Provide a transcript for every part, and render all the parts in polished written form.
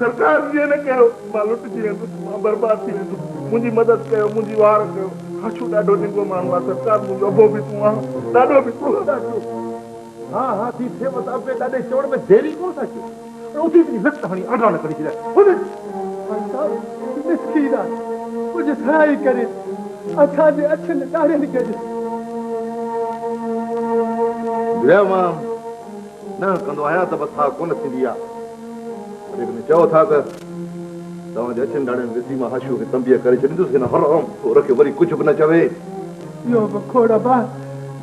सरकार जी ने कहो मां लुटजी वेंदुसि मां बर्बाद थी वेंदुसि मुंहिंजी मदद कयो मुंहिंजी वार कयो हाशू ॾाढो निंगो माण्हू आहे सरकार मुंहिंजो अबो बि तूं आहे ॾाढो बि तूं ॾाढो हाँ हाँ थी थे बता पे ॾाढे चवण में देरी कोन था कयो उथी थी लत हणी आडा न करी छॾिया मिस्कीन आहे कुझु सहाय करे असांजे अछनि ॾाढनि खे मां न कंदो आहियां त बस हा कोन थींदी आहे लेकिन चओ था त तव्हांजे अछनि ॾाढनि ॾिसी मां हाशू खे तंबीअ करे छॾींदुसि हिन हराम खोर खे वरी कुझु बि न चवे इहो बि खोड़ बा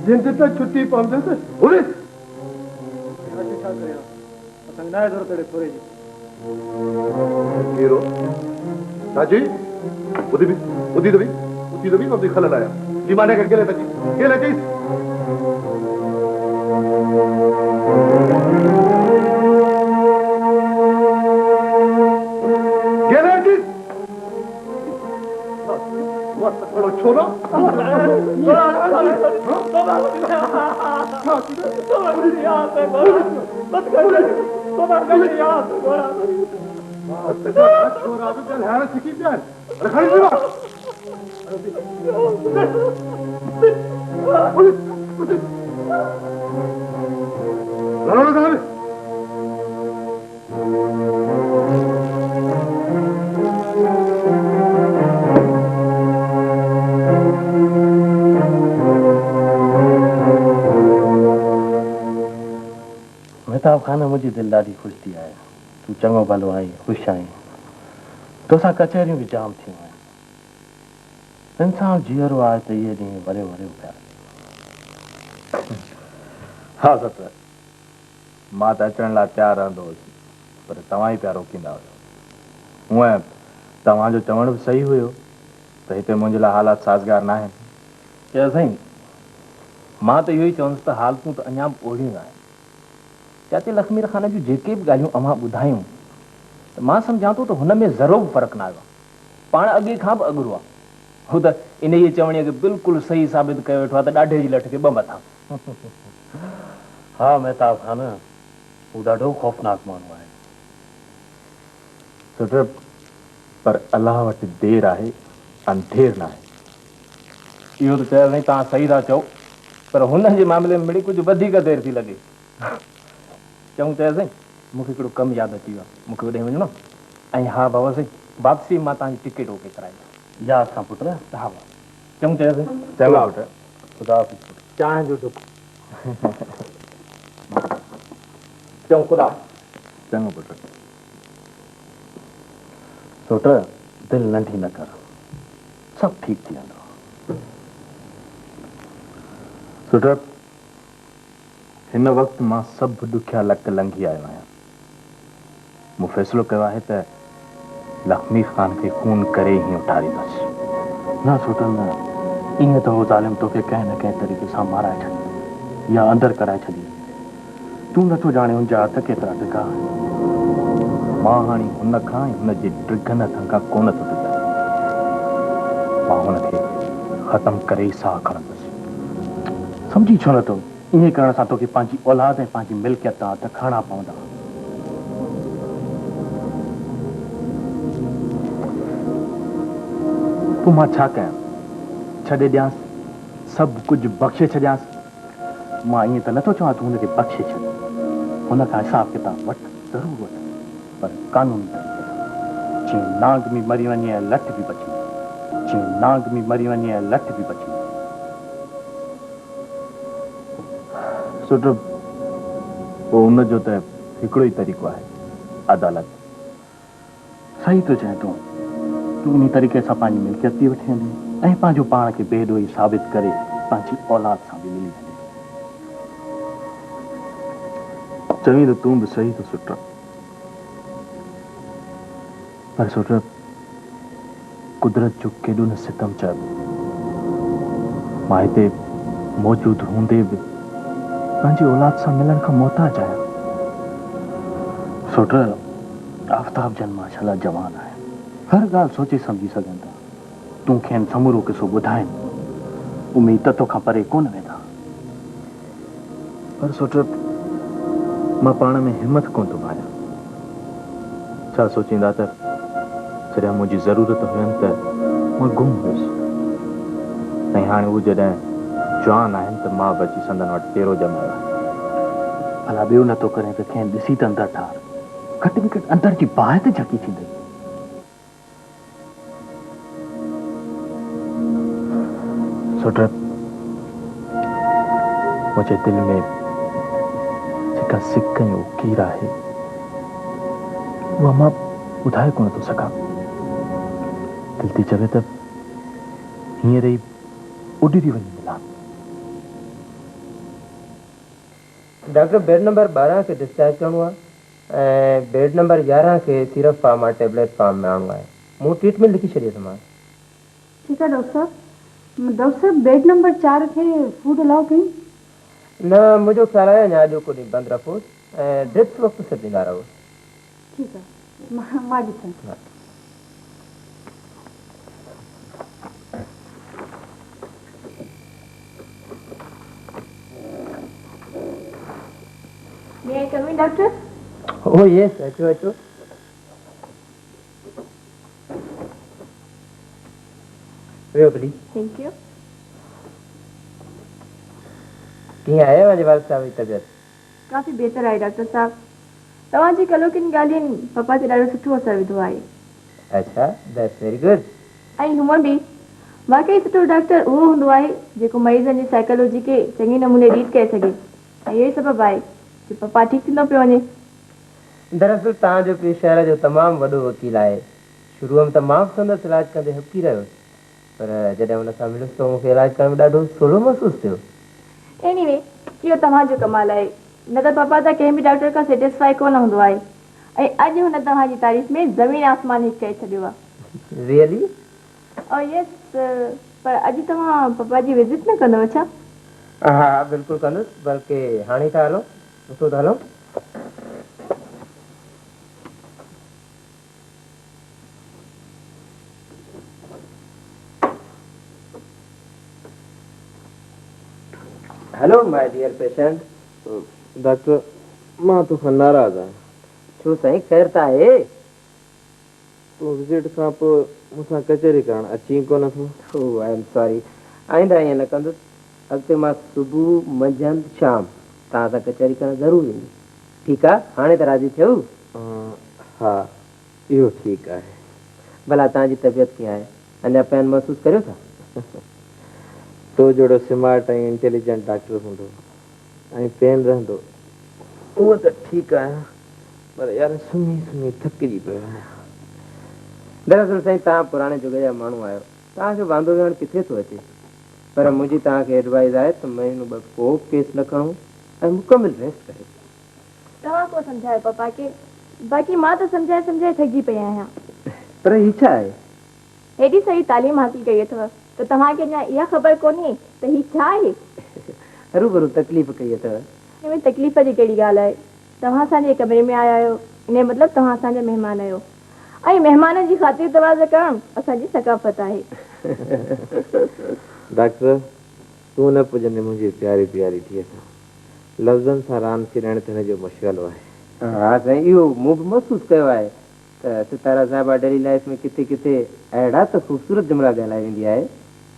जिंद त छुटी पवंदुसि छा करियां असांखे न आहे ज़रूरत अहिड़े थोरे जी केरो साजी ॿुधी त बि मां तुंहिंजी खलल आहियां जी माने खे केले चईसि छोरा सिखी पिया मेहताब खान मुझी दिल ॾाढी ख़ुशि थी आहे तूं चङो भलो आई ख़ुशि आहीं तोसां कचहरियूं बि जाम थियूं आहिनि इंसान जीअरो आहे त इहे ॾींहं वरियो पिया हाँ सच मां त अचण लाइ तयारु रहंदो हुउसि पर तव्हां ई पिया रोकींदा हुयो हूअं तव्हांजो चवण बि सही हुयो त हिते मुंहिंजे लाइ हालात साज़गार न आहिनि चयो साईं मां त इहो ई चवंदुसि त हालतूं त अञा बि ओड़ियूं आहिनि चाचे लक्ष्मी खान जूं जेके बि ॻाल्हियूं अव्हां ॿुधायूं त मां सम्झां थो त हुन में ज़रो बि फ़र्क़ु न आयो आहे पाण अॻे खां बि अॻिरो आहे हू त इन ई चवणीअ खे बिल्कुलु सही साबित कयो वेठो आहे त ॾाढे जी लठ खे ॿ मथां हा मेहताब खान हू ॾाढो ख़ौफ़नाक माण्हू आहे सुठो पर अलाह वटि देरि आहे अंधेर न आहे इहो त चयो साईं तव्हां सही था चओ पर हुन जे मामले में मिड़ी कुझु वधीक देरि थी लॻे चऊं चयो साईं मूंखे हिकिड़ो कमु यादि अची वियो आहे मूंखे होॾे वञिणो ऐं हा बाबा साईं वापसी मां तव्हांजी टिकट ओके कराईंदो यादि सां पुट हा चऊं चयो साईं चङा पुट ख़ुदा चांहि जो डुक चऊं ख़ुदा चङो पुट पुट दिलि नंढी न कर सभु ठीकु थी वेंदो सुठो हिन वक़्तु मां सभु ॾुखिया लक लंघी आयो आहियां मूं फ़ैसिलो कयो आहे त लक्ष्मी ख़ान खे खून करे ई उठारींदुसि न सुठो न ईअं त हो ज़ालिम तोखे कंहिं न कंहिं तरीक़े सां माराए छॾी या अंदरि कराए छॾी तूं नथो ॼाणे हुनजा हथ केतिरा टिका मां हाणे हुन खां हुन जे ड्रिगन हथनि खां कोन थो टिकां मां हुनखे ख़तमु करे ई साह खणंदुसि सम्झी छो नथो ईअं करण सां तोखे पंहिंजी औलाद ऐं पंहिंजी मिल्कियत तां हथ खणा पवंदा पोइ मां छा कयां छॾे ॾियांसि सभु कुझु बख़्शे छॾियांसि मां ईअं त नथो चवां तूं हुनखे बख़्शे छॾ हुन खां हिसाब किताब वठि ज़रूरु वठि पर कानूनी तरीक़े सां जीअं नांग में मरी वञे ऐं लठ बि बची जीअं नांग में मरी वञे ऐं लठ बि बची सुठो पोइ हुनजो त हिकिड़ो ई तरीक़ो आहे अदालत सही थो चए तूं इन तरीक़े सां पंहिंजी मिल्कियत बि वठी वेंदी ऐं पंहिंजो पाण खे बेॾोही साबित करे पंहिंजी औलाद सां बि मिली वेंदी चवीं त तूं बि सही थो सुठो पर सुठो कुदरत जो केॾो न सितम चइबो मां हिते मौजूदु हूंदे बि पंहिंजी औलाद सां मिलण खां मोहताज आहियां सुट आफ्ताब जन माशाल्लाह जवान आहे हर ॻाल्हि सोचे सम्झी सघनि था तूं खेनि समूरो किसो ॿुधाइनि उमीद त तोखां परे कोन वेंदा पर सुठो मां पाण में हिमत कोन थो पायां छा सोचींदा त जॾहिं मुंहिंजी ज़रूरत हुयनि त मां गुम हुयुसि ऐं हाणे उहे जॾहिं जवान आहिनि त मां बि अची संदन वटि पेरो ॼमायो आहे। भला ॿियो नथो करे त कंहिं ॾिसी त अंदरि ठार, घटि में घटि अंदरि जी बाहि त झकी थींदी। सुड्रत, मुंहिंजे दिलि में जेका सिक ऐं उकीर आहे उहा मां ॿुधाए कोन थो सघां। दिलि थी चवे त हींअर ई उॾी थी वञी मिलां। डॉक्टर बेड नंबर 12 खे डिस्चार्ज करणो आहे ऐं बेड नंबर 11 खे सिरप फार्म आहे, टेबलेट फार्म में आणो आहे। मूं ट्रीटमेंट लिखी छॾी अथमांसि। ठीकु आहे डॉक्टर साहब बेड नंबर 4 खे फूड अलाउ कई? न, मुंहिंजो ख़्यालु आहे अञा अॼु को ॾींहुं बंदि रखोसि ऐं ड्रिप्स वक़्तु सां ॾींदा रहो। ठीकु आहे, मां ॾिसां। May I come in, doctor? Oh, yes, अचो अचो। वेहो प्लीज। Thank you. कीअं आहे मुंहिंजे वाल साहब जी तबियत? काफ़ी बेहतर आहे डॉक्टर साहब। तव्हांजी कलोकिन ॻाल्हियुनि पप्पा ते ॾाढो सुठो असरु विधो आहे। अच्छा, दैट्स वेरी गुड। ऐं हूअं बि वाकई सुठो डॉक्टर उहो हूंदो आहे जेको मरीज़नि जी साइकोलॉजी खे चङी नमूने रीड करे सघे। ऐं इहो ई सबबु आहे कि पप्पा ठीकु थींदो पियो वञे। दरअसल तव्हांजो पीउ शहर जो तमामु वॾो वकील आहे। शुरूअ में त मां बि संदसि इलाज कंदे हकी रहियोसि, पर जॾहिं हुन सां मिलियुसि त मूंखे इलाज करण में ॾाढो सवलो महसूसु थियो। एनीवे, इहो तव्हांजो कमाल आहे। न त पप्पा त कंहिं बि डॉक्टर खां सेटिस्फाई कोन हूंदो आहे ऐं अॼु हुन तव्हांजी तारीफ़ में ज़मीन आसमान हिकु करे छॾियो आहे। रियली? यस, पर अॼु तव्हां पप्पा जी विज़िट न कंदव छा? हा, बिल्कुलु कंदुसि, बल्कि हाणे था हलो, सुठो था हलो। Hello my dear patient. Doctor, मां तोखां नाराज़ आहियां। छो साईं, ख़ैर त आहे? तूं विज़िट खां पोइ मूंसां कचहरी करणु अची कोन थो। ओह, आई एम सॉरी। आईंदा ईअं न कंदुसि। अॻिते मां सुबुह, मंझंदि, शाम तव्हां सां कचहरी करणु ज़रूरु ईंदी। ठीकु आहे, हाणे त राज़ी थियो? हा, इहो ठीकु आहे। भला तव्हांजी तबियत कीअं आहे? अञा पैन महसूसु करियो था? तो जहिड़ो स्मार्ट ऐं इंटेलिजेंट डॉक्टर हूंदो ऐं पेन रहंदो उहो त ठीकु आहियां, पर यार सुम्ही सुम्ही थकिजी पियो आहियां। दरअसल साईं, तव्हां पुराणे जुग जा माण्हू आहियो, तव्हांखे वांदो वेहणु किथे थो अचे। पर मुंहिंजी तव्हांखे एडवाइस आहे त महीनो ॿ को केस न खणो ऐं मुकमिल रेस्ट कयो। तव्हां को सम्झायो पप्पा खे? बाक़ी मां त सम्झाए सम्झाए थकिजी पई आहियां। पर ही छा आहे? हेॾी सही तालीम हासिल कई अथव त तव्हांखे अञा इहा ख़बर कोन्हे त ही छा आहे? हरू तकलीफ़ कई अथव। हिन में तकलीफ़ जी कहिड़ी ॻाल्हि आहे? तव्हां असांजे कमरे में आया आहियो, इन मतिलबु तव्हां असांजा महिमान आहियो ऐं महिमाननि जी ख़ातिर तवाज़ करणु असांजी सकाफ़त आहे। डॉक्टर, तूं न पुॼंदे मुंहिंजी प्यारी प्यारी धीअ सां लफ़्ज़नि सां रांदि खेॾणु त हिनजो मशग़लो आहे। हा साईं, इहो मूं बि महसूसु कयो आहे त सितारा साहिबा डेली लाइफ में किथे किथे अहिड़ा त ख़ूबसूरत जुमिला ॻाल्हाए वेंदी आहे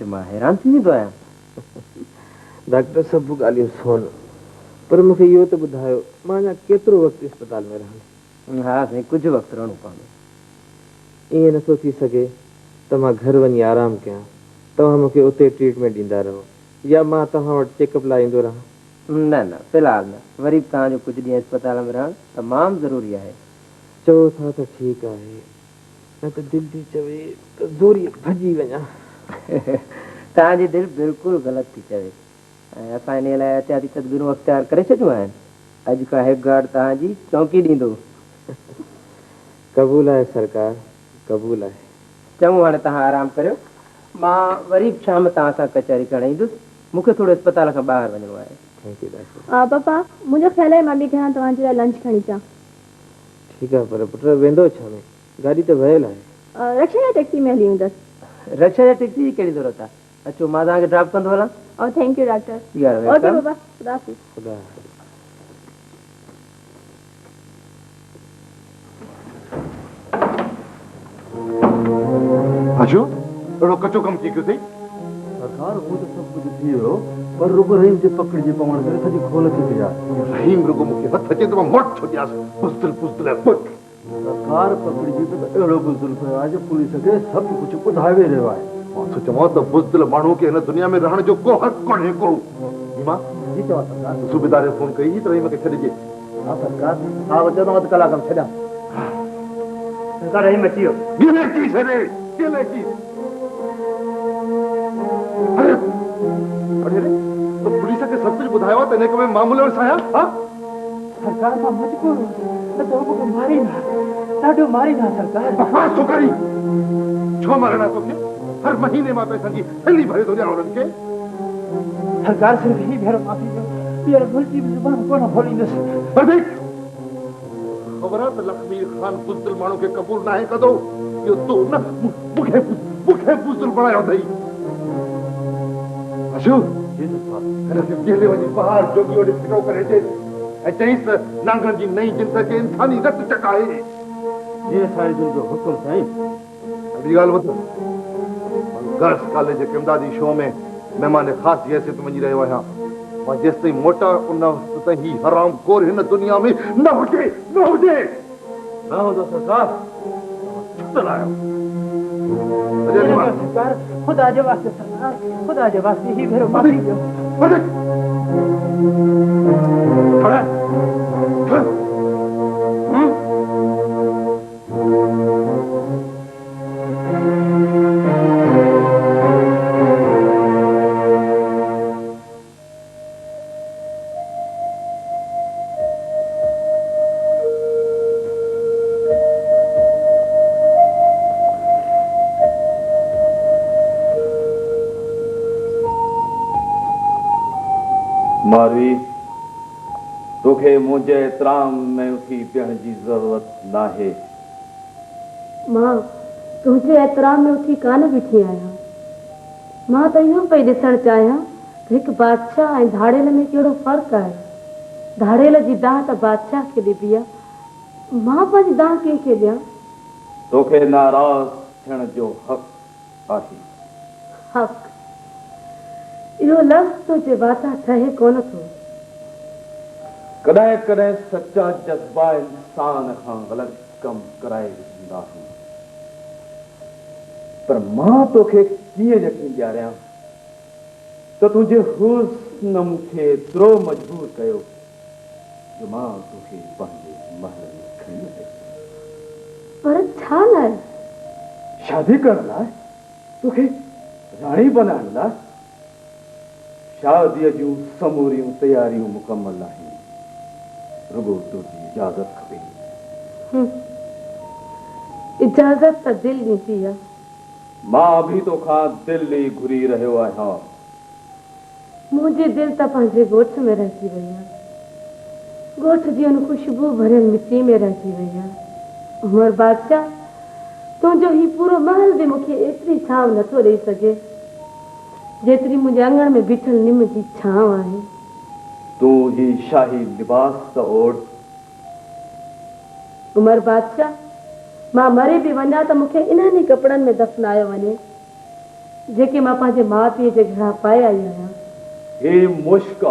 त मां हैरान थी वेंदो आहियां। डॉक्टर, सभु ॻाल्हियूं सोन, पर मूंखे इहो त ॿुधायो, मां अञा केतिरो वक़्तु इस्पताल में रहंदुसि? हा साईं, कुझु वक़्तु रहणो पवंदो। ईअं नथो थी सघे त मां घर वञी आराम कयां, तव्हां मूंखे उते ट्रीटमेंट ॾींदा रहो, या मां तव्हां वटि चेकअप लाइ ईंदो रहां? न न, फ़िलहालु न। वरी तव्हांजो कुझु ॾींहं इस्पताल में रहणु तमामु ज़रूरी आहे। चओ था त ठीकु आहे, न त दिलि थी चवे त ज़ोरी भॼी वञा। तव्हांजी दिलि बिल्कुलु ग़लति थी चवे ऐं असां इन लाइ एहतियाती तदबीरूं अख़्तियार करे छॾियूं आहिनि। अॼु खां हिकु गार्ड तव्हांजी चौकी ॾींदो। क़बूल आहे सरकार, क़बूल आहे। चङो, हाणे तव्हां आराम करियो, मां वरी शाम तव्हां सां कचहरी करणु ईंदुसि। मूंखे थोरो इस्पताल खां ॿाहिरि वञिणो आहे। Thank U doctor. पप्पा, मुंहिंजो ख़्यालु आहे मां बि घरां तव्हांजे लाइ लंच खणी अचां। ठीकु आहे, पर पुट वेंदो छा में? गाॾी त वयल आहे। रक्षा या टैक्सी में हली वेंदसि। रक्षा या टैक्सी जी कहिड़ी ज़रूरत आहे? अचो, मां तव्हांखे ड्रॉप कंदो हलां। Thank U doctor. यार ओके पप्पा, ख़ुदा हाफ़िज़। ख़ुदा हशू अहिड़ो कचो कमु थी कयो अथई सरकार वो तो सब कुछ थी हो पर रुगो रहीम जे पकड़ जे पवण करे सजी खोल थी थी यार रहीम रुगो मूंखे हथ अचे त मां मोट छो ॾियासि बुज़दिल बुज़दिल पुट सरकार पकड़ जी तो अहिड़ो बुज़दिल पियो आहे जो पुलिस खे सभु कुझु ॿुधाए रहियो आहे मां थो चवां त बुज़दिल माण्हू खे हिन दुनिया में रहण जो को हक़ कोन्हे को मां जी चवां सरकार सूबेदार खे फोन कई त रहीम खे छॾिजे हाँ सरकार हाँ वचन वध कलाक में छॾियां सरकार रहीम अची वियो गिले की छॾे गिले की अरे अरे तो पुलिस खे सभु कुझु ॿुधायो आहे त हिन खे मामूले में साया हा सरकार मां मजबूर न तो मूंखे मारींदा ॾाढो मारींदा सरकार बकवास छो करी छो मारणा तोखे हर महीने मां पैसनि जी थैली भरे थो ॾियां उन्हनि खे सरकार सिर्फ ही भेरो माफ़ी ॾियो ॿीहर मुल्की ज़ुबान कोन खोलींदुसि बरबीक ख़बर आहे त लखमीर ख़ान बुज़दिल माण्हू खे क़बूल नाहे कंदो इहो तूं न मूंखे बुज़दिल बणायो अथई अशू हिनखे जेल वञी पहाड़ जोगी वॾे फिटो करे अचे ऐं चईंसि त नांगनि जी नई जिंद खे इंसानी रत टकाए जीअं साईं जिन जो हुकुम साईं ॿी ॻाल्हि ॿुध गर्ल्स कॉलेज जे इमदादी शो में महिमान ख़ासि जी हैसियत वञी रहियो आहियां मां जेसि ताईं मोटा उन वक़्त ताईं ही हराम खोर हिन दुनिया में न हुजे न हूंदो सरकार छुटल आहियो सरकार खुदा जे वास्ते सरकार खुदा जे वास्ते ही भेरो माफ़ी ॾियो मारवी तोखे मुंहिंजे एतिराम में उथी पियण जी ज़रूरत नाहे मां तुंहिंजे एतिराम में उथी कान बीठी आहियां मां त इहो पई ॾिसणु चाहियां त हिकु बादशाह ऐं धाड़ेल में कहिड़ो फ़र्क़ु आहे धाड़ेल जी दाह त बादशाह खे ॾिबी आहे मां पंहिंजी दाह कंहिंखे ॾियां तोखे नाराज़ थियण जो हक़ आहे हक़ इहो लफ़्ज़ तो जे वाता ठहे कोन थो कॾहिं कॾहिं सचा जज़्बा इंसान खां ग़लति कमु कराए ॾींदा आहिनि पर मां तोखे कीअं यकीन ॾियारियां त तुंहिंजे हुस्न मूंखे एतिरो मजबूर कयो जो मां तोखे पंहिंजे महल में खणी आयुसि पर छा लाइ शादी करण लाइ तोखे राणी बनाइण लाइ शादीअ जूं समूरियूं तयारियूं मुकमल आहिनि रुगो तुंहिंजी इजाज़त खपे इजाज़त त दिलि ॾींदी आहे मां बि तोखां दिलि ई घुरी रहियो आहियां मुंहिंजी दिलि त पंहिंजे ॻोठ में रहिजी वई आहे ॻोठ जी हुन ख़ुशबू भरियल मिटी में रहिजी वई आहे उमर बादशाह तुंहिंजो ही पूरो महल बि मूंखे एतिरी छांव नथो ॾेई सघे जेतिरी मुंहिंजे अङण में बीठल निम जी छांव आहे तूं ही शाही लिबास त ओढ़ उमर बादशाह मां मरे बि वञा त मूंखे इन्हनि कपिड़नि में दफ़नायो वञे जेके मां पंहिंजे माउ पीउ जे घरां पाए आई आहियां हे मुश्क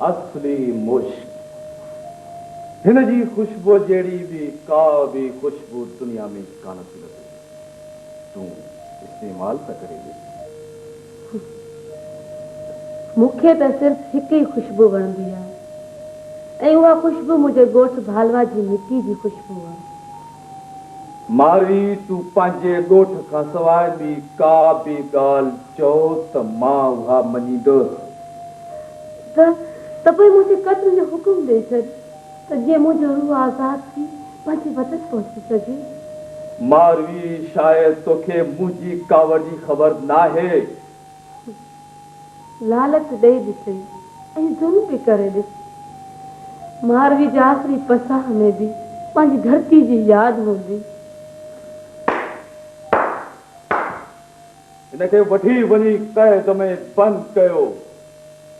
असली मुश्क हिन जी ख़ुशबू जहिड़ी बि का बि ख़ुशबू दुनिया में कान थी लॻे तूं इस्तेमाल त करे ॾिस मूंखे त सिर्फ़ु हिकु ई ख़ुशबू वणंदी आहे ऐं उहा ख़ुशबू मुंहिंजे ॻोठ भालवा जी मिटी जी ख़ुशबू आहे मारवी तूं पंहिंजे ॻोठ खां सवाइ बि का बि ॻाल्हि चओ त मां उहा मञींदुसि त पोइ मुंहिंजे क़त्ल जो हुकुम ॾेई छॾ त जीअं मुंहिंजो रूह आज़ाद थी पंहिंजे वतन पहुची सघे मारवी शायदि तोखे मुंहिंजी कावड़ जी ख़बर नाहे लालच ॾेई ॾिसे ऐं ज़ुल्म बि करे ॾिस मारवी जे आख़िरी पसाह में बि पंहिंजी धरती जी यादि हूंदी हिनखे वठी वञी क़ैद में बंदि कयो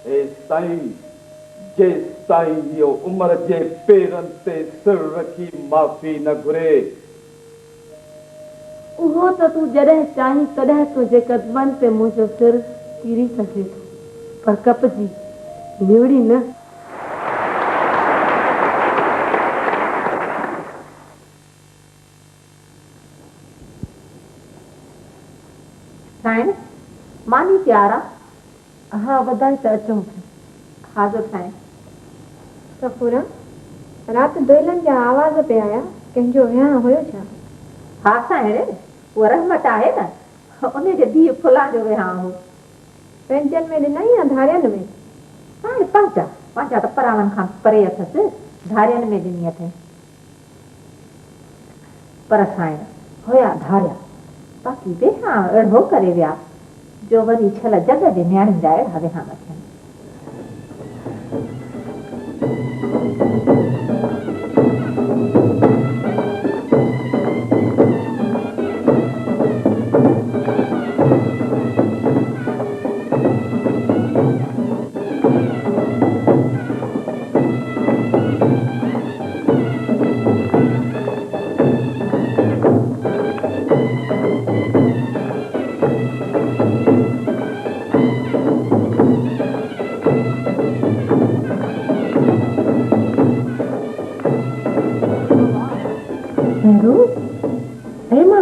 जेसि ताईं इहो उमिरि जे पेरनि ते सिर रखी माफ़ी न घुरे उहो हूँ तो तू जॾहिं चाहीं तॾहिं तुंहिंजे कदमनि ते मुंहिंजो सिर किरी सघे थो, पर कपजी निवड़ी न। साईं मानी तैयार आहे? हा वधाए त अचूं। हाज़िर साईं। सफ़ूरा, राति दोइलनि जा आवाज़ पे आया, कंहिंजो विहांउ हुयो छा? हा साईं, उहा रहमत आहे न, उनजे धीउ फुला जो विहांउ हो। पंहिंजनि में ॾिनई या धारियनि में? साईं पंहिंजा त परावनि खां परे अथसि, धारियनि में ॾिनी अथई। पर साईं हुया धारिया, बाक़ी विहांउ अहिड़ो करे विया जो वरी छल जग जे न्याणियुनि जा अहिड़ा विहांउ थियनि।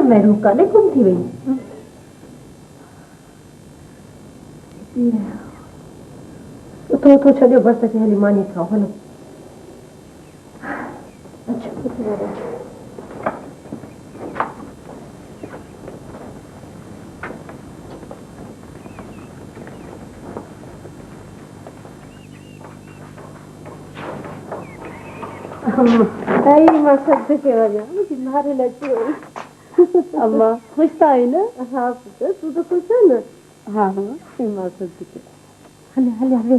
महरू काॾे गुम थी वई? उथो उथो छॾियो बस के हली मानी खाओ हलो। मां सद के वञा, मुंहिंजी मारे लची वई। अम्मा खुश था आई न? हाँ पुत्र, तू तो खुश है न? हाँ हाँ मां सद के हले हले हले।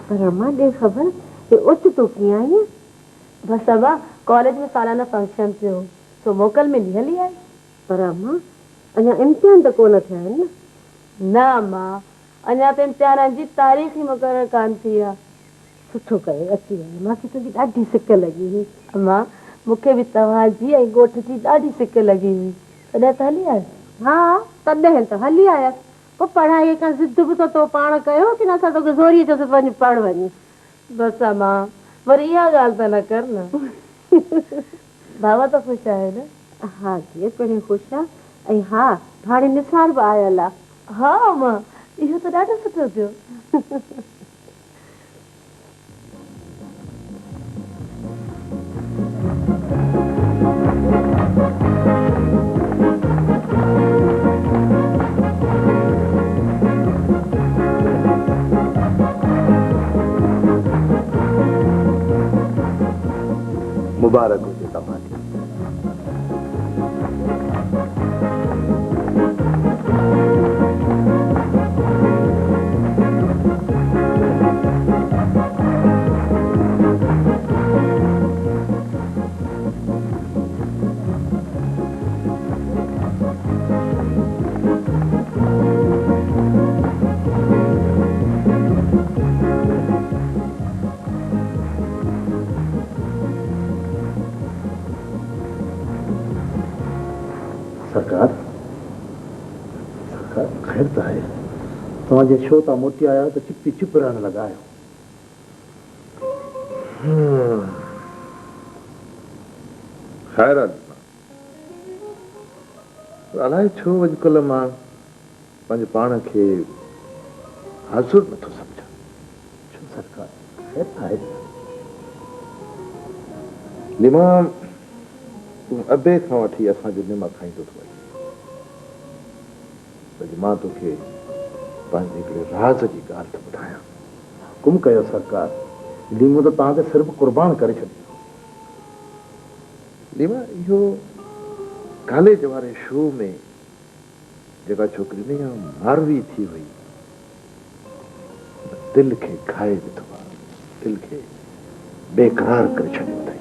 पर अम्मा दे खबर कि उच तो कीअं आई? बस अम्मा कॉलेज में सालाना फंक्शन थियो तो मोकल मिली हली आई। पर अम्मा अञा इम्तिहान त कोन थिया आहिनि न? न अम्मा अञा त इम्तिहान जी तारीख़ ई मुक़रर कान थी आहे। सुठो कयो अची वई, मूंखे तुंहिंजी ॾाढी सिक लॻी हुई। अम्मा मूंखे बि तव्हांजी ऐं ॻोठ जी ॾाढी सिक लॻी हुई, तॾहिं त हली आयसि। हा तॾहिं त हली आयसि। पोइ पढ़ाईअ खां ज़िद बि त तो पाण कयो कि न असां तोखे ज़ोरी चयोसि वञी पढ़ वञी। बसि अम्मा वरी इहा ॻाल्हि त न कर न। बाबा त ख़ुशि आहे न? हा धीअ पिणु ख़ुशि आहे। ऐं हा भाणे निसार बि आयल आहे। हा अम्मा इहो त ॾाढो सुठो थियो। मुबारक हुजे तव्हांखे। सरकार खैर त आहे, तव्हांजे छो था मोटी आया त चुपी चुप रहण लॻा आहियो? ख़ैर अलाए छो अॼुकल्ह मां पंहिंजे पाण खे हाज़ुर नथो सम्झां। छो सरकार खैर त आहे? लिमा तूं अबे खां वठी असांजो निमा खाईंदो थो वञे। अॼु मां तोखे पंहिंजे हिकिड़े राज़ जी ॻाल्हि थो ॿुधायां। हुकुम कयो सरकार, लीमो त तव्हांखे सिर्फ़ु क़ुर्बान करे छॾियो। लिमा इहो कॉलेज वारे शो में जेका छोकिरी न मारवी थी हुई, दिलि खे खाए ॾिठो आहे, दिलि खे बेक़रार करे छॾियो अथई।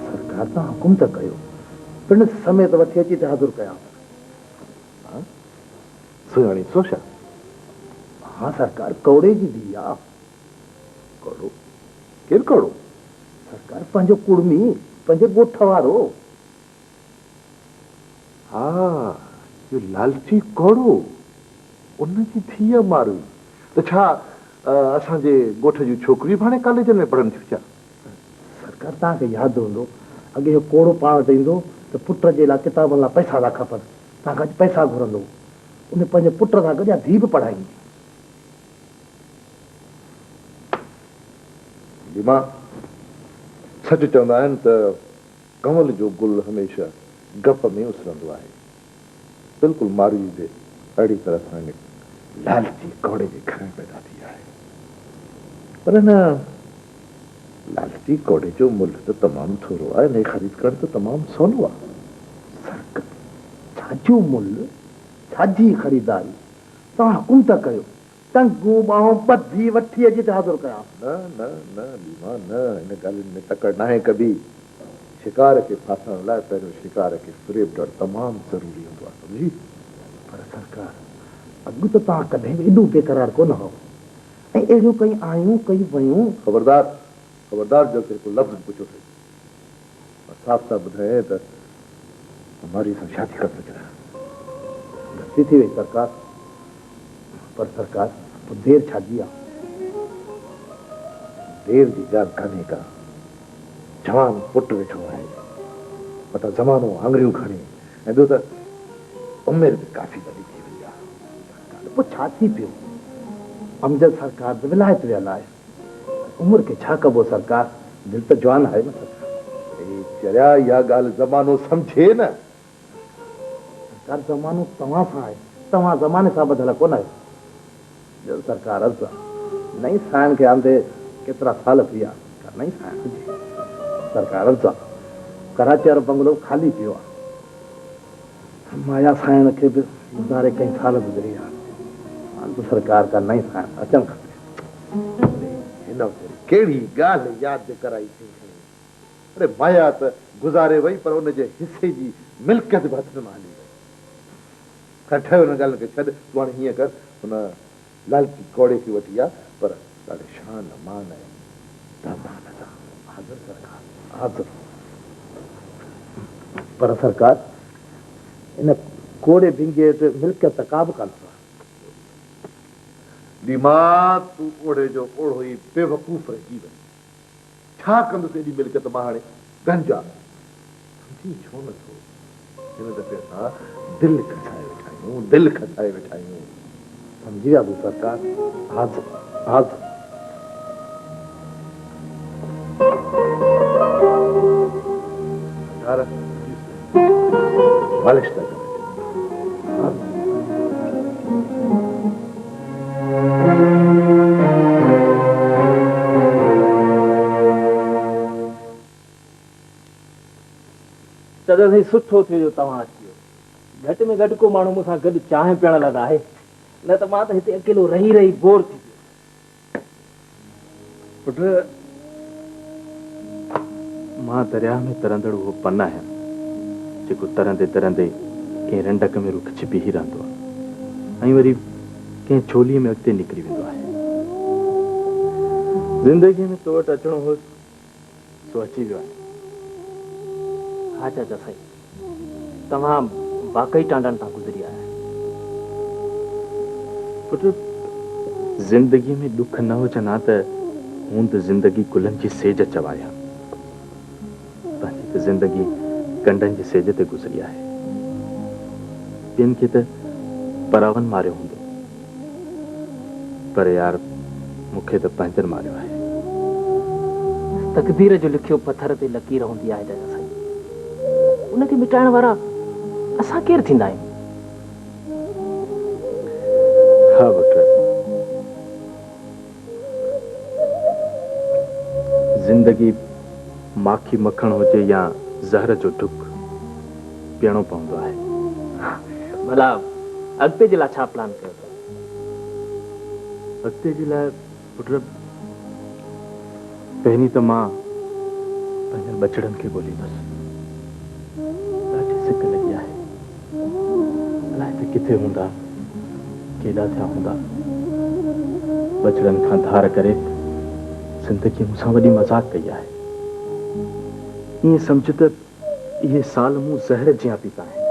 सरकार तव्हां हुकुम त कयो, पिण समय त वठी अची त हाज़ुर कयां। सुञाणी सोशा? हाँ सरकार, कौड़े जी धीउ आहे। कौड़ो केरु कौड़ो? सरकार पंहिंजो कुड़मी पंहिंजे ॻोठ वारो। हाँ, जो लालची कौड़ो उनजी थी मारू। त छा असांजे ॻोठ जूं छोकिरियूं हाणे कॉलेजनि में पढ़नि थियूं छा? सरकार तव्हांखे यादि हूंदो अॻे इहो कोड़ो पाण वटि ईंदो त पुट जे लाइ किताबनि लाइ पैसा था खपनि, तव्हांखां अॼु पैसा घुरंदो, उन पंहिंजे पुट सां गॾु धीउ बि पढ़ाईंदी। मां सच चवंदा आहिनि त कमल जो गुल हमेशह गप में उसरंदो आहे। बिल्कुलु मारू जी अहिड़ी तरह सां लालची कौड़े जे घर में पैदा थी आहे। पर न लालची कौड़े जो मुल्क त तमामु थोरो आहे, हिन ख़रीद करणु त तमामु सवलो आहे। सरकार छाजो मुल्ह, छाजी ख़रीदारी? तव्हां हुकुम था कयो, टंगू ॿाहूं ॿधी वठी अची त हाज़ुर कयां। न न न लीमा न, हिन ॻाल्हियुनि में तकड़ न आहे कभी। शिकार खे फासण लाइ पहिरियों शिकार खे फ़रेब ॾियणु तमामु ज़रूरी हूंदो आहे, सम्झी? पर सरकार अॻु त तव्हां कॾहिं बि एॾो बेक़रार कोन हो ऐं अहिड़ियूं कई आयूं कई वयूं। ख़बरदार ख़बरदार जो को लफ़्ज़ पुछो थे, साफ़ साफ़ ॿुधाए त हमारी सां शादी कर सघे। गलती थी वई सरकार, पर सरकार देर छाजी आहे? देर जी ॻाल्हि कान्हे का। जवान पुट वेठो आहे, मथां ज़मानो आङरियूं खणी, ऐं ॿियो त उमिरि बि काफ़ी वॾी थी वई आहे। पोइ छा थी पियो? अमजद सरकार त विलायत वियल आहे, उमिरि खे छा कबो सरकार? दिलि त जवान आहे न सरकार। चरिया इहा ॻाल्हि ज़मानो सम्झे न। सरकार ज़मानो तव्हां सां आहे, तव्हां ज़माने सां ॿधल कोन आहियो। सरकार अर्ज़ु आहे, नई साइण खे आंदे केतिरा साल थी विया, नई साइण हुजे। सरकार अर्ज़ु आहे, कराची वारो बंगलो ख़ाली पियो आहे, माया साइण खे बि गुज़ारे कई साल गुज़री विया। सरकार का नई साइण अचणु खपे। हिन कहिड़ी ॻाल्हि यादि कराई थी? अरे माया त गुज़ारे वई, पर उनजे हिसे जी मिल्कियत बि हथ में हली वई। खैर ठहियो, हिन ॻाल्हि खे छॾ। तूं हाणे हीअं कर, हुन लालची कौड़े खे वठी आहे, पर ॾाढे शान मान ऐं दमान सां। हाज़िर सरकार, हाज़िर। पर सरकार इन कोड़े भिंगे मिल्कियत का बि कान। दिमाग़ तूं ओड़े जो ओड़ो ई बेवकूफ़ रहिजी वई। छा कंदुसि एॾी मिल्कियत मां हाणे? गंजा सम्झी छो नथो? हिन दफ़े असां दिलि खसाए वेठा आहियूं, दिलि खसाए वेठा आहियूं। सम्झी विया सरकार। हाज़िर हाज़िर। मालिश था करें। दादा साईं सुठो थियो जो तव्हां अची वियो। घटि में घटि को माण्हू मूंसां गॾु चांहि पीअण लाइ आहे, न त मां त हिते अकेलो रही रही बोर थी पियो। पुट, मां दरिया में तरंदड़ उहो पन आहियां जेको तरंदे तरंदे कंहिं रंडक में रुख छिपी ई रहंदो आहे ऐं वरी कंहिं छोलीअ में अॻिते निकिरी वेंदो आहे। ज़िंदगीअ में तो वटि अचिणो हो सो अची वियो आहे। हा चाचा साईं, तव्हां वाकई टांडनि तां गुज़री आया। पुट, ज़िंदगीअ में ॾुख न हुजनि हा त हूं त ज़िंदगी गुलनि जी सेज चवाया। पंहिंजी त ज़िंदगी कंडनि जी सेज ते गुज़री आहे। ॿियनि खे त परावन मारियो हूंदो, पर यार मूंखे त पंहिंजर मारियो आहे। तकदीर जो लिखियो पथर ते लकीर हूंदी आहे चाचा साईं, उनखे मिटाइण वारा असां केरु थींदा आहियूं? हा पुट, ज़िंदगी माखी मखण हुजे या ज़हर जो ढुक, पीअणो पवंदो आहे। भला अॻिते जे लाइ छा प्लान कयो अथव? अॻिते जे लाइ पुट पहिरीं त मां पंहिंजनि बछड़नि खे ॻोल्हींदुसि। ॾाढी सिक लॻी आहे, अलाए त किथे हूंदा, केॾा थिया हूंदा। बछड़नि खां धार करे जिंदगी मूंसां वॾी मज़ाक कई आहे। ईअं सम्झ त इहे साल मूं ज़हर जियां पीता आहिनि।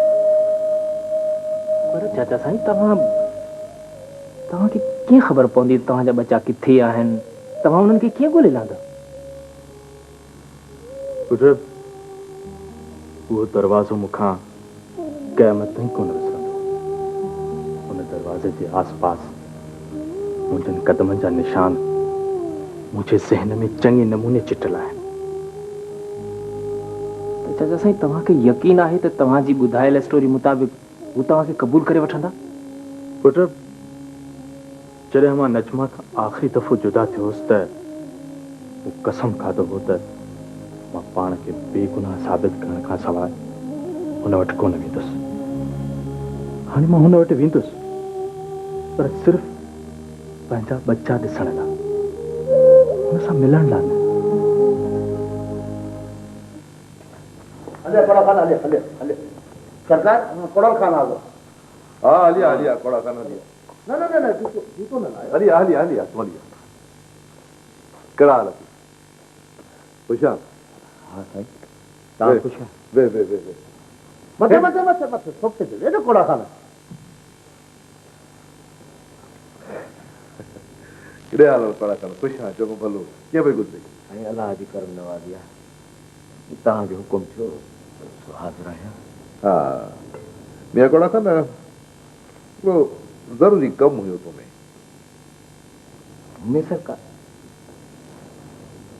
पर चाचा साईं तव्हांखे कीअं ख़बर पवंदी तव्हांजा बच्चा किथे आहिनि? तव्हां उन्हनि खे कीअं ॻोल्हे लांदा? पुट, उहो दरवाज़ो मूंखां क़यामत ताईं कोन विसरंदो। उन दरवाज़े जे आसपास मुंहिंजनि कदमनि जा निशान मुंहिंजे ज़हन में चङे नमूने चिटल आहिनि। चाचा साईं, तव्हांखे यकीन आहे त तव्हांजी ॿुधायल स्टोरी मुताबिक़ हू तव्हांखे क़बूल करे वठंदा? पुट, जॾहिं मां नजमा खां आख़िरी दफ़ो जुदा थियोसि त हू कसम खाधो हो त मां पाण खे बेगुनाह साबित करण खां सवाइ हुन वटि कोन वेंदुसि। हाणे मां हुन वटि वेंदुसि, पर सिर्फ़ु पंहिंजा बच्चा ॾिसण लाइ, हुन सां मिलण लाइ न। हले कोड़ा खाना, हले हले हले सरकार कोड़ा खाना आ गयो। हाँ हलिया हलिया कोड़ा खाना हलिया। न न न न जीतो न लायो। हलिया हलिया हलिया तूं हलिया। कहिड़ा हाल आहे? ख़ुशा? हाँ साईं, तव्हां ख़ुशि आहियो? वे वे वे वे मथे मथे मथे मथे सोफ़े ते वेठो कोड़ा खाना। कहिड़े हाल कोड़ा खाना? ख़ुशि आहियां, चङो भलो। कीअं पई गुज़रे? साईं अलाह जी करम नवाज़ी आहे। तव्हांजो हुकुम थियो सो हाज़िर आहियां। हा मियां कोड़ा खाना, वो ज़रूरी कमु हुयो तोमें। में सरकार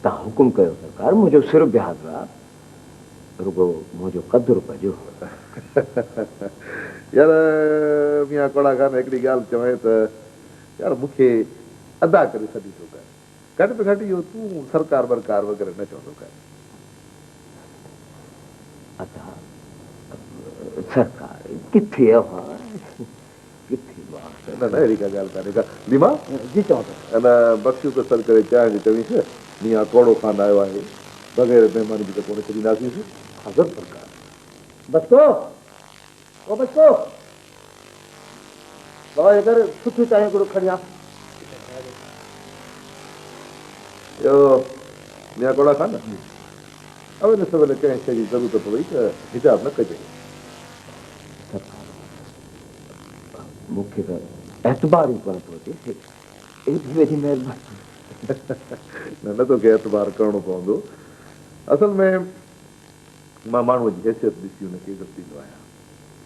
तव्हां हुकुम कयो सरकार, मुंहिंजो सिर बि हाज़िर आहे, रुगो मुंहिंजो क़दुरु कजो। यार मियां कोड़ा खाना हिकिड़ी ॻाल्हि चवां त यार मूंखे अदा करे छॾी थो कर। घटि में घटि इहो तूं सरकार वरकार वग़ैरह न चवंदो कर। अदा सरकार किथे किथे न न अहिड़ी का ॻाल्हि कान्हे का। लीमा जी चवां थो। अन बख़्शियूं त सर करे चाहिं चवीसि मियां कोड़ो खान आयो आहे, बग़ैर महिमान जी त कोन छॾींदासीं। हाज़िर सरकार। बचो ओ बचो बाबा इधर सुठी चांहि हिकिड़ो खणी आ। इहो मियां कोड़ा खान अवल सवल कंहिं शइ जी ज़रूरत पवई त हिजाब न कजे। मूंखे त एतबार ई कोन थो अचे। एॾी वॾी महिरबानी। न न तोखे एतबार करणो पवंदो। असल में मां माण्हूअ जी हैसियत ॾिसी हुनखे इज़त ॾींदो आहियां।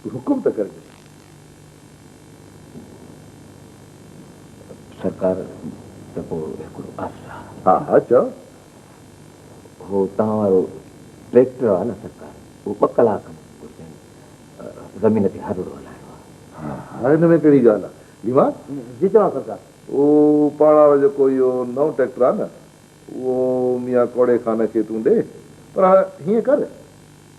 तूं हुकुम त कर। सरकार त पोइ हिकिड़ो अर्ज़ु आहे। हा हा चओ। हो तव्हां वारो ट्रैक्टर आहे न सरकार, उहो 2 कलाक ज़मीन ते हरड़ो हलाइणो आहे। हा हिन में कहिड़ी ॻाल्हि आहे? लीमा जी चवां सरकार। उहो पाण वारो जेको इहो नओं ट्रैक्टर आहे न, उहो मियां कोड़े खान खे तूं ॾे। पर हीअं कर,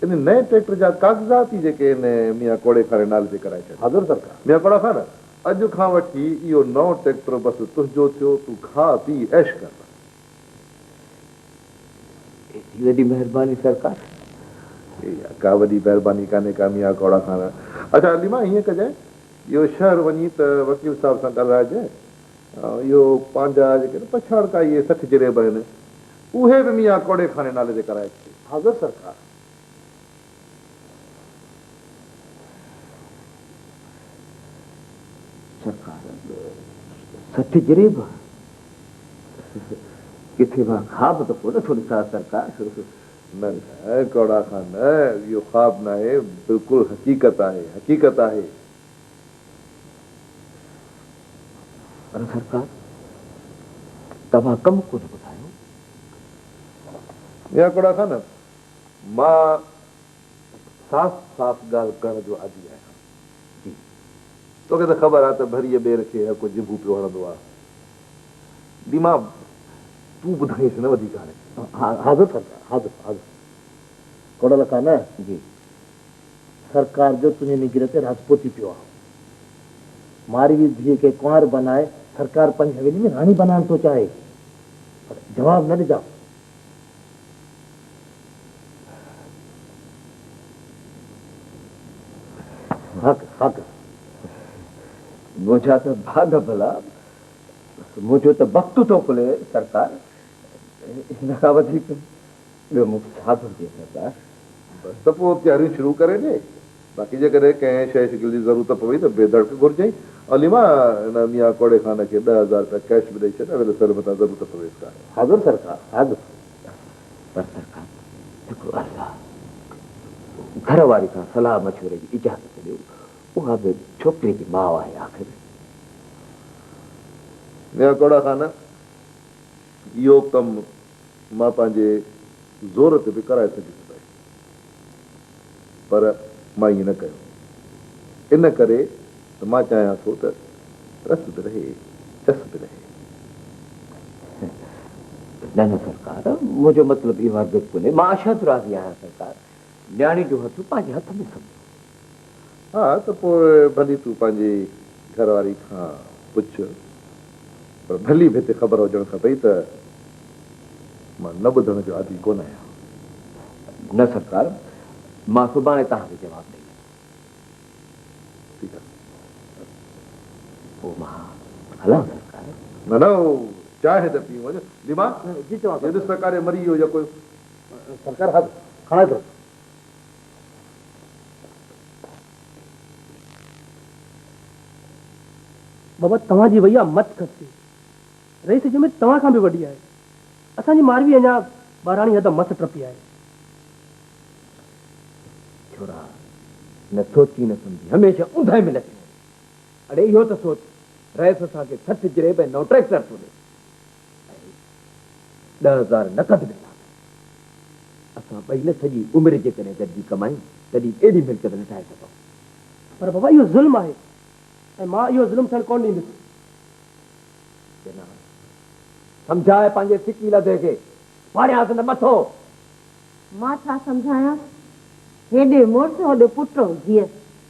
इन नए ट्रैक्टर जा कागज़ात ई जेके इन मियां कोड़े खान नाले ते कराए छॾ। हाज़िर सरकार। मियां कोड़ा खान अॼु खां वठी इहो नओं ट्रैक्टर बसि तुंहिंजो थियो। तूं खा पी ऐश कर। एॾी वॾी महिरबानी सरकार। का वॾी महिरबानी कान्हे का मियां कोड़ा खान। अच्छा लीमा हीअं कजांइ, इहो शहर वञी त वकील साहिब सां ॻाल्हाइजांइ। इहो पंहिंजा जेके न पछाड़ का इहे 60 जरेब आहिनि, उहे बि मियां कोड़े खाने नाले ते कराए छॾे। हाज़िर सरकार। सरकार 60 जरेब किथे मां ख़्वाब त कोन थो ॾिसां सरकार। न न कोड़ा खान इहो ख़्वाब न आहे, बिल्कुलु हक़ीक़त आहे, हक़ीक़त आहे। पर सरकार तव्हां कमु कोन ॿुधायो। मियां कोड़ा खान मां साफ़ साफ़ ॻाल्हि करण जो आदी आहियां। जी तोखे त ख़बर आहे त भरीअ ॿेर खे को जिभू पियो हणंदो आहे। लीमा तूं ॿुधाईसि न वधीक हाणे। हाज़िर सरकार, हाज़िर हाज़िर। कोड़ा खान जी सरकार जो तुंहिंजे निगिर ते राजपूती पियो आहे। मारवी धीअ खे कुंवार बनाए सरकार पंहिंजी हवेली में राणी बनाइण थो चाहे, पर जवाब न ॾिजां। हक़ हक़ मुंहिंजा त भाग भला, मुंहिंजो त वक़्तु थो खुले सरकार। हिन खां वधीक ॿियो मूंखे छा घुरिजे सरकार? बसि त पोइ तयारियूं शुरू करे ॾे। बाक़ी जेकॾहिं कंहिं शइ शिकिल जी ज़रूरत पवई त बेधड़क घुरिजई। अलीमा हिन मियां कोड़े खान खे 10,000 रुपया कैश बि ॾेई छॾ, अगरि सर मथां ज़रूरत पवे कान। हाज़ुर सरकार, हाज़ुर। पर सरकार हिकिड़ो अर्ज़ु आहे, घर वारी खां सलाह मशवरे जी इजाज़त ॾियो। उहा बि छोकिरे जी माउ आहे आख़िर। मियां कोड़ा खान, इहो कमु मां पंहिंजे ज़ोर ते बि कराए सघी सघां, पर मां ईअं न कयो। इन करे त मां चाहियां थो त रस बि रहे, चस बि रहे। न न सरकार, मुंहिंजो मतिलबु इहो हरगिज़ कोन्हे। मां अशद राज़ी आहियां सरकार। न्याणी जो हथ पंहिंजे हथ में सम्झो। हा त पोइ भली तूं पंहिंजी घरवारी खां पुछ, पर भली बि हिते ख़बर हुजणु खपई त मां न ॿुधण जो आदी कोन आहियां। न सरकार, मां सुभाणे तव्हांखे जवाबु ॾेई। ठीकु आहे, पोइ मां हलां सरकार? न न चाहे त पी वञो। दिमाग़ जी चवां ॾिस सरकार मरी वियो या कोई सरकार। हा खणे थो। बाबा तव्हांजी भैया मत खसे रईस जमें तव्हां खां बि वॾी आहे। असांजी मारवी अञा ॿाराणी हद मस टपी आहे। छोरा न सोची न सम्झी हमेशह ऊंधे में लॻी वञे। अड़े इहो त सोच, रईस असांखे 60 जिरे पे नओं ट्रैक्टर थो ॾे, 10,000 नक़द ॾिना। असां ॿई न सॼी उमिरि जे करे गॾिजी कमायूं, तॾहिं एॾी मिल्कियत न ठाहे सघूं। पर बाबा इहो ज़ुल्म आहे ऐं मां इहो ज़ुल्म थियणु कोन ॾींदुसि। सम्झाए पंहिंजे सिकी लधे खे, पाड़ियांसि न मथो। मां छा सम्झायां? हेॾे मुड़ुस होॾे पुट धीअ,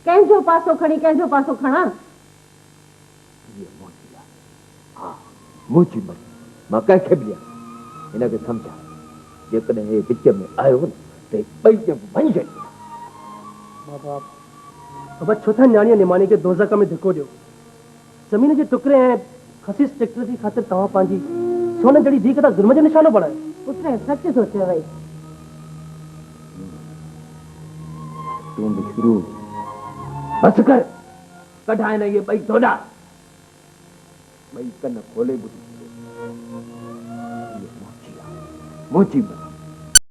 कंहिंजो पासो खणी कंहिंजो पासो खणा? हा मुंहिंजी मर्ज़ी, मां कंहिंखे बि ॾियां। हिनखे सम्झाए, जेकॾहिं हे विच में आयो न त ॿई ॼणा वञी छॾ। बाबा छो था न्याणीअ निमाणी खे दोज़ख में धिको ॾियो? ज़मीन जे टुकड़े ऐं खसीस ट्रैक्टर जी ख़ातिर तव्हां पंहिंजी सोन जड़ी धी खे ज़ुल्म जो निशानो बणायो। पुट सच थो चए वई। तूं बि शुरू बस कर, कढाए न इहे ॿई दोॾा। ॿई कन खोले ॿुधी मुंहिंजी मर्ज़ी।